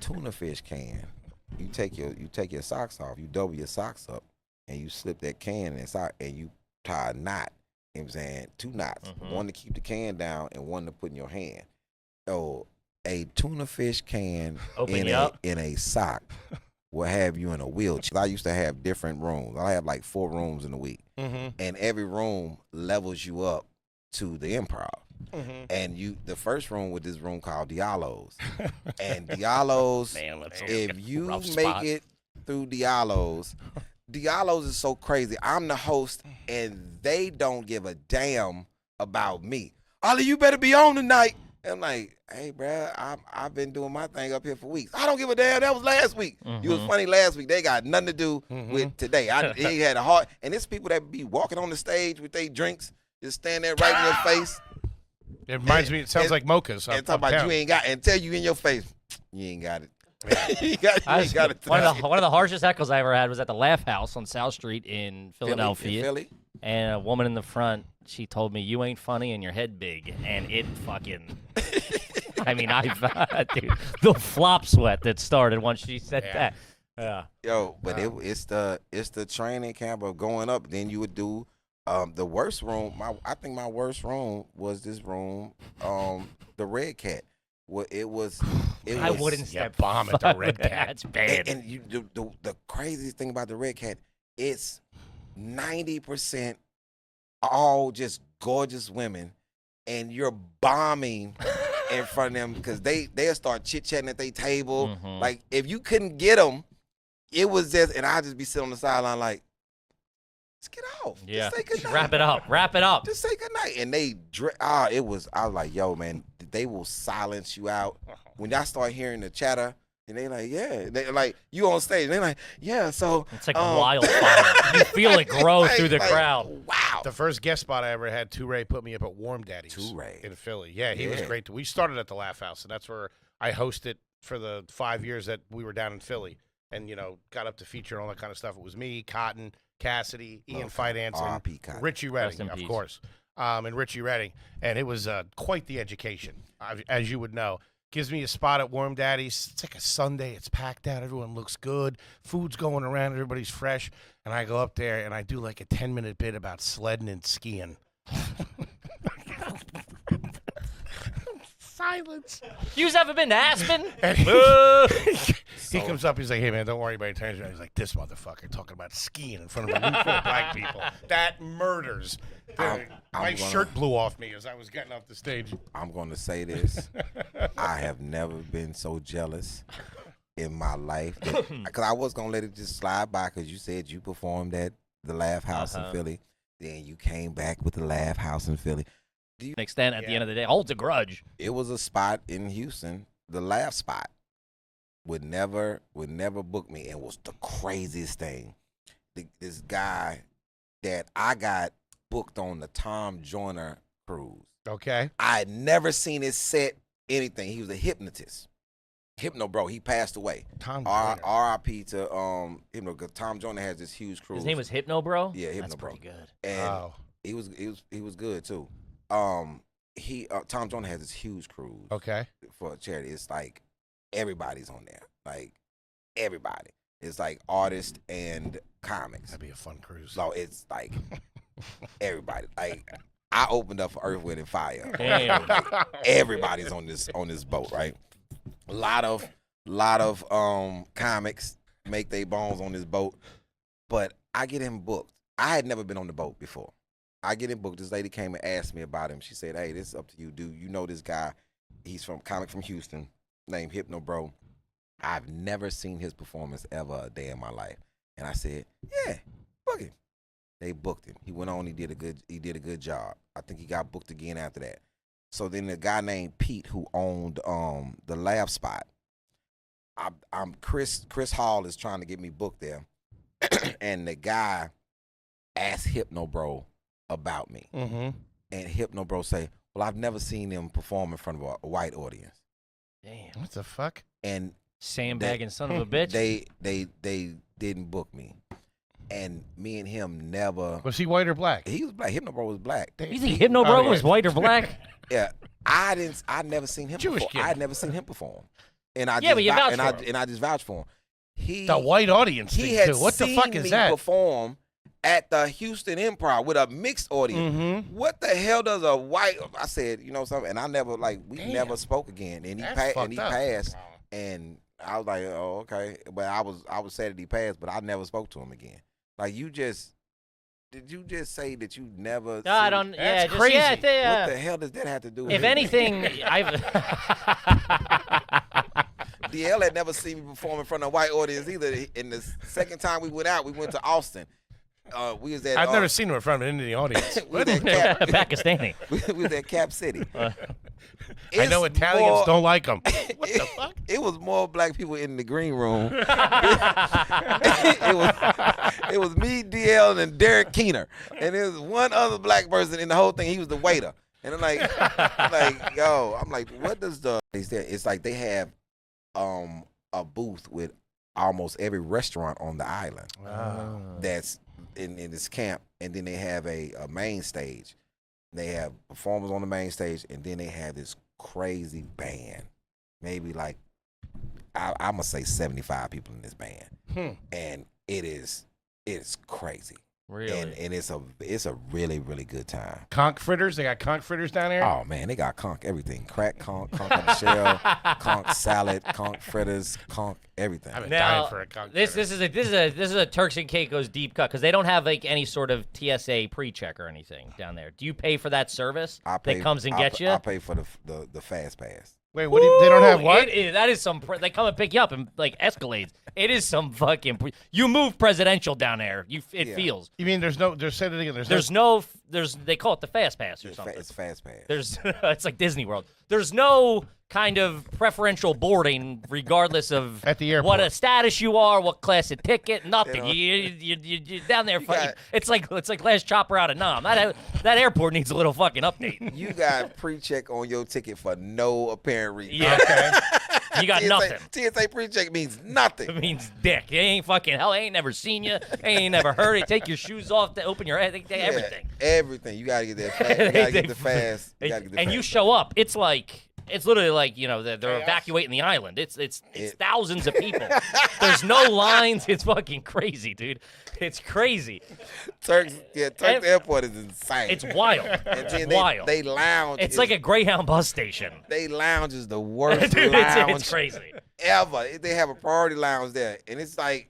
tuna fish can. You take your socks off. You double your socks up, and you slip that can inside, and you tie a knot. You know what I'm saying 2 knots, one to keep the can down, and one to put in your hand. So a tuna fish can in a sock will have you in a wheelchair. I used to have different rooms. I have like 4 rooms in a week, and every room levels you up to the improv. And the first room with this room called Diallo's, and Diallo's, if you make it through Diallo's is so crazy. I'm the host, and they don't give a damn about me. Ali, you better be on tonight. And I'm like, hey, bro, I've been doing my thing up here for weeks. I don't give a damn. That was last week. You was funny last week. They got nothing to do with today. He had a heart. And it's people that be walking on the stage with their drinks, just stand there right in your face. It reminds me, it sounds like mochas. And talk about you ain't got, and tell you in your face, you ain't got it. you ain't got it. One of the harshest heckles I ever had was at the Laugh House on South Street in Philadelphia. Philly? And a woman in the front, she told me, you ain't funny and your head big. And it fucking, I mean, dude, the flop sweat that started once she said that. Yeah. Yo, but it's the training camp of going up. Then you would do the worst room. I think my worst room was this room, the Red Cat. Well, it was. I wouldn't step bomb at the Red Cat. That's bad. And the craziest thing about the Red Cat, it's 90% all just gorgeous women, and you're bombing in front of them because they'll start chit chatting at their table. Like if you couldn't get them, it was just, and I just be sitting on the sideline like, let's get off. Yeah. Just say good night. Wrap it up. Just say good night. And I was like, yo, man, they will silence you out. When y'all start hearing the chatter, and they like, yeah. They like, you on stage, and they like, yeah, so. It's like wildfire. You feel it grow through the crowd. Wow. The first guest spot I ever had, Toure put me up at Warm Daddy's in Philly. Yeah, he was great. We started at the Laugh House, and that's where I hosted for the 5 years that we were down in Philly. And, got up to feature and all that kind of stuff. It was me, Cotton, Cassidy, Ian Finance, and Richie Redding, of course. And Richie Redding. And it was quite the education, as you would know. Gives me a spot at Warm Daddy's. It's like a Sunday. It's packed out. Everyone looks good. Food's going around. Everybody's fresh. And I go up there, and I do like a 10-minute bit about sledding and skiing. Silence. You've ever been to Aspen? He comes up. He's like, hey, man, don't worry about your turns. He's like, this motherfucker talking about skiing in front of a room full of black people. That murders. My shirt blew off me as I was getting off the stage. I'm going to say this. I have never been so jealous in my life. Because I was going to let it just slide by because you said you performed at the Laugh House in Philly. Then you came back with the Laugh House in Philly. Extent at the end of the day, holds a grudge. It was a spot in Houston, the Laugh Spot. Would never book me, and was the craziest thing. This guy that I got booked on the Tom Joyner cruise. Okay. I had never seen his set anything. He was a hypnotist. Hypno Bro, he passed away. Tom Joyner. R.I.P. to Hypno, because Tom Joyner has this huge cruise. His name was Hypno Bro? Yeah, Hypno That's Bro. Pretty good. And he was good too. Tom Joyner has this huge cruise. Okay. For a charity. It's like everybody's on there. Like everybody. It's like artists and comics. That'd be a fun cruise. So it's like everybody. Like I opened up for Earth, Wind, and Fire. Damn. Everybody's on this boat, right? A lot of comics make their bones on this boat, but I get him booked. I had never been on the boat before. I get him booked. This lady came and asked me about him. She said, "Hey, this is up to you, dude. You know this guy? He's from Houston, named Hypno Bro. I've never seen his performance ever a day in my life." And I said, "Yeah, book him." They booked him. He went on. He did a good job. I think he got booked again after that. So then the guy named Pete, who owned the Laugh Spot, I'm Chris Hall is trying to get me booked there, and the guy asked Hypno Bro about me, and Hypno Bro say, "Well, I've never seen him perform in front of a white audience." Damn. What the fuck? And sandbagging son of a bitch. They didn't book me, and me and him never. Was he white or black? He was black. Hypno Bro was black. You think Hypno Bro was white or black? Yeah, I never seen him. Jewish before. kid. I had never seen him perform, and I Yeah, but you vouch for him. and I just vouch for him. The white audience he thing, had too. What the fuck seen is me that? perform at the Houston Improv with a mixed audience. What the hell does a white? I said, you know something, and I never we never spoke again. And he passed, and I was like, oh okay, but I was sad that he passed, but I never spoke to him again. Like did you just say that you never? No, I don't. That's Yeah, crazy. Just, yeah, What the hell does that have to do with If it? anything, I've. DL had never seen me perform in front of a white audience either. And the second time we went out, we went to Austin. We was at. I've never seen him in front of an Indian audience. We was at Pakistani. we was at Cap City. I know Italians don't like him. What the fuck? It was more black people in the green room. it was me, DL, and Derek Keener, and there was one other black person in the whole thing. He was the waiter, and I'm like, yo, I'm like, what does the? It's like they have a booth with almost every restaurant on the island. Wow. That's in this camp, and then they have a main stage. They have performers on the main stage, and then they have this crazy band. Maybe like I'm gonna say 75 people in this band, and it's crazy. Really? And it's a really, really good time. Conch fritters? They got conch fritters down there? Oh man, they got conch everything. Crack conch on the shell, conch salad, conch fritters, conch everything. I've been Now, dying for a conch this fritter. is a Turks and Caicos deep cut because they don't have like any sort of TSA pre-check or anything down there. Do you pay for that service that comes and gets you? I pay for the fast pass. Wait, what? They don't have what? That is some. They come and pick you up and like Escalades. It is some fucking. You move presidential down there. It feels. You mean there's no? Just say it again. They call it the fast pass or something. It's fast pass. It's like Disney World. There's no kind of preferential boarding, regardless of at the airport, what a status you are, what class of ticket, nothing. You're down there. It's like last chopper out of Nam. That airport needs a little fucking update. You got pre-check on your ticket for no apparent reason. Yeah. Okay. You got nothing. TSA pre-check means nothing. It means dick. They ain't fucking hell. They ain't never seen you. They ain't never heard it. Take your shoes off to open your head. Everything. Everything. You gotta get that fast. You gotta get the fast. You show up. It's literally like they're evacuating the island. It's thousands of people. There's no lines. It's fucking crazy, dude. It's crazy. Turks Airport is insane. It's wild. And wild. They lounge. It's like a Greyhound bus station. They lounge is the worst Dude, lounge it's crazy ever. They have a priority lounge there, and it's like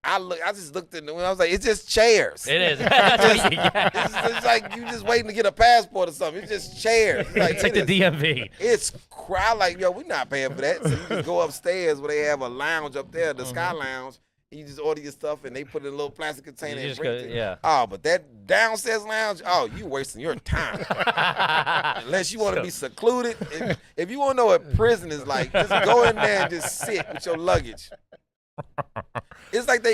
I just looked in the window. I was like, it's just chairs. It is. That's what you get. It's like you just waiting to get a passport or something. It's just chairs. It's like the DMV. It's like, yo, we're not paying for that. So you just go upstairs where they have a lounge up there, the Sky Lounge. You just order your stuff and they put it in a little plastic container and bring it. Yeah. Oh, but that downstairs lounge, you wasting your time. Unless you want to be secluded. If you want to know what prison is like, just go in there and just sit with your luggage. It's like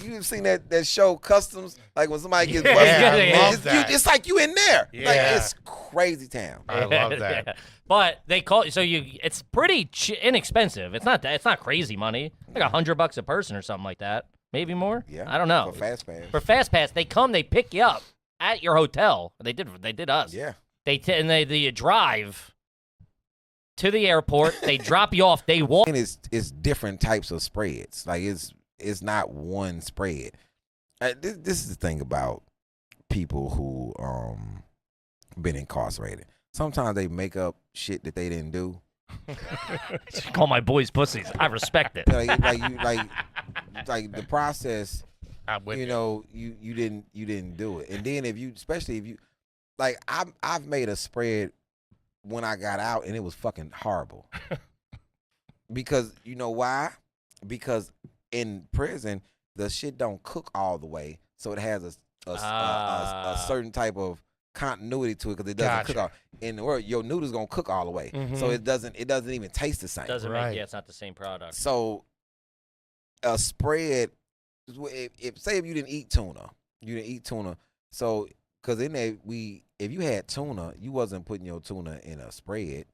you've seen that show Customs, like when somebody gets busted. It's like you in there. Yeah. Like it's crazy town. I love that. Yeah. But they call it's pretty inexpensive. It's not crazy money. Like $100 a person or something like that. Maybe more. Yeah. I don't know. For fast pass, they come, they pick you up at your hotel. They did us. Yeah. They drive to the airport. They drop you off. They walk. And it's different types of spreads. Like it's not one spread. This is the thing about people who been incarcerated. Sometimes they make up shit that they didn't do. Call my boys pussies. I respect it. Like the process. You didn't do it. And then especially if you like I've made a spread when I got out and it was fucking horrible. Because you know why? Because in prison the shit don't cook all the way, so it has a certain type of continuity to it because it doesn't cook all. In the world, your noodles gonna cook all the way, so it doesn't even taste the same. Doesn't make it's not the same product. So a spread, if you didn't eat tuna, so because in there if you had tuna, you wasn't putting your tuna in a spread.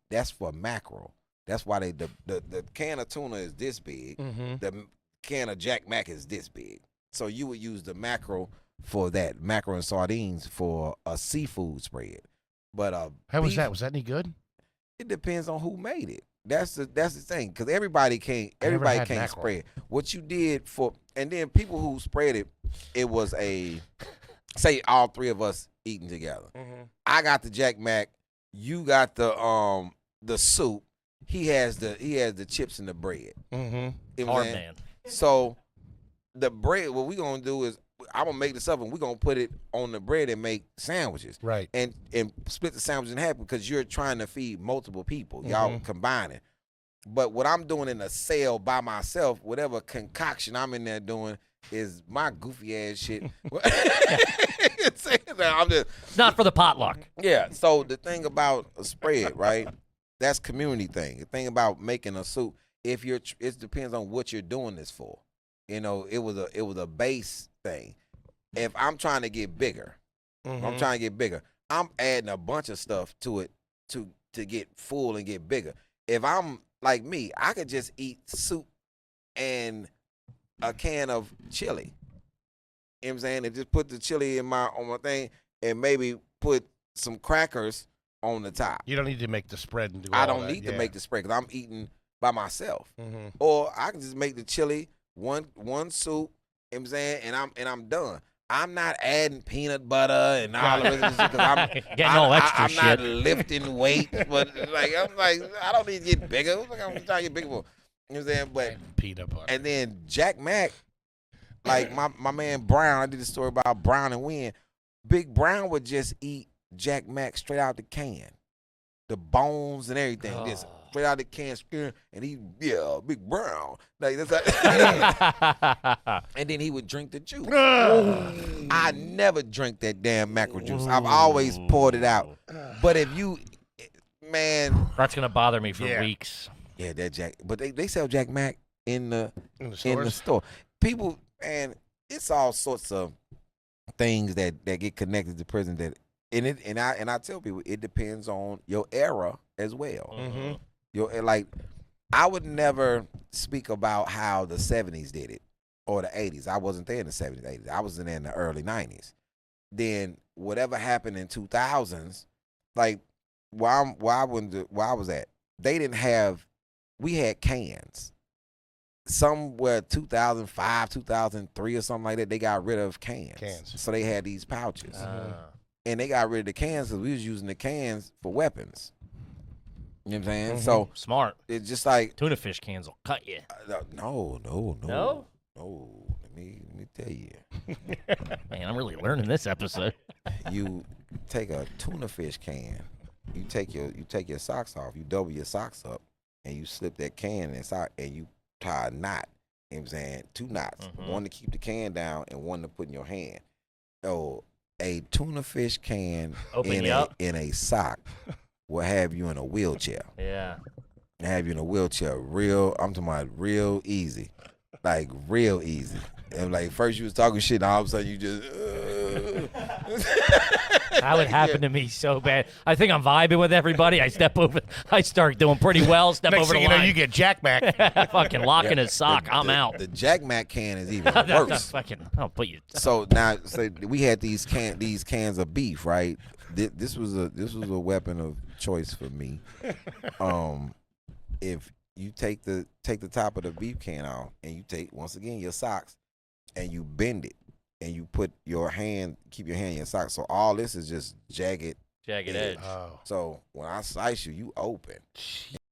That's for mackerel. That's why the can of tuna is this big. The can of Jack Mac is this big. So you would use the mackerel for that, mackerel and sardines for a seafood spread. But how was that? Was that any good? It depends on who made it. That's the thing, because everybody can't spread. What you did for, and then people who spread it, it was say all three of us eating together. I got the Jack Mac, you got the soup. He has the chips and the bread. Hard man. So the bread, what we gonna do is I'm gonna make this up and we're gonna put it on the bread and make sandwiches. Right. And split the sandwich in half because you're trying to feed multiple people. Y'all combining. But what I'm doing in a sale by myself, whatever concoction I'm in there doing is my goofy ass shit. It's not for the potluck. Yeah. So the thing about a spread, right? That's community thing. The thing about making a soup, it depends on what you're doing this for. You know, it was a base thing. If I'm trying to get bigger, I'm adding a bunch of stuff to it to get full and get bigger. If I'm like me, I could just eat soup and a can of chili. You know what I'm saying? And just put the chili on my thing and maybe put some crackers on the top. You don't need to make the spread and do all I that. don't need to make the spread because I'm eating by myself. Or I can just make the chili, one soup, you know what I'm saying, and I'm done. I'm not adding peanut butter and all of this because I'm getting all extra shit. I'm not lifting weight, but I'm like I don't need to get bigger. I'm trying to get bigger for. You know what I'm saying? But peanut butter. And then Jack Mac, like my man Brown, I did a story about Brown and Wynn. Big Brown would just eat Jack Mac straight out the can, the bones and everything, just straight out the can, and Big Brown, like that's and then he would drink the juice. I never drink that damn mackerel juice. I've always poured it out. But if you, man, that's gonna bother me for weeks. Yeah, that Jack, but they sell Jack Mac in the store. People, and it's all sorts of things that get connected to prison that. And I tell people it depends on your era as well. Like I would never speak about how the 70s did it or the 80s. I wasn't there in the 70s, 80s. I was in there in the early 90s. Then whatever happened in 2000s, like where I was at, they didn't have. We had cans. Somewhere 2005, 2003 or something like that, they got rid of cans. So they had these pouches. And they got rid of the cans because we was using the cans for weapons. You know what I'm saying? So smart. It's just like tuna fish cans will cut you. No. No? Let me tell you. Man, I'm really learning this episode. You take a tuna fish can. You take your socks off. You double your socks up, and you slip that can inside, and you tie a knot. You know what I'm saying? 2 knots. One to keep the can down, and one to put in your hand. So a tuna fish can in a sock will have you in a wheelchair. Yeah. Have you in a wheelchair I'm talking about real easy. Like real easy. And like first you was talking shit and all of a sudden you just That would happen to me so bad. I think I'm vibing with everybody. I start doing pretty well, step Next over thing the line. You know, you get Jack Mac. Fucking locking his sock. I'm out. The Jack Mac can is even worse. I'll put you. So now we had these cans of beef, right? This was a weapon of choice for me. If you take the top of the beef can off and you take once again your socks and you bend it and you keep your hand in your socks. So all this is just jagged edge. So when I slice you, you open.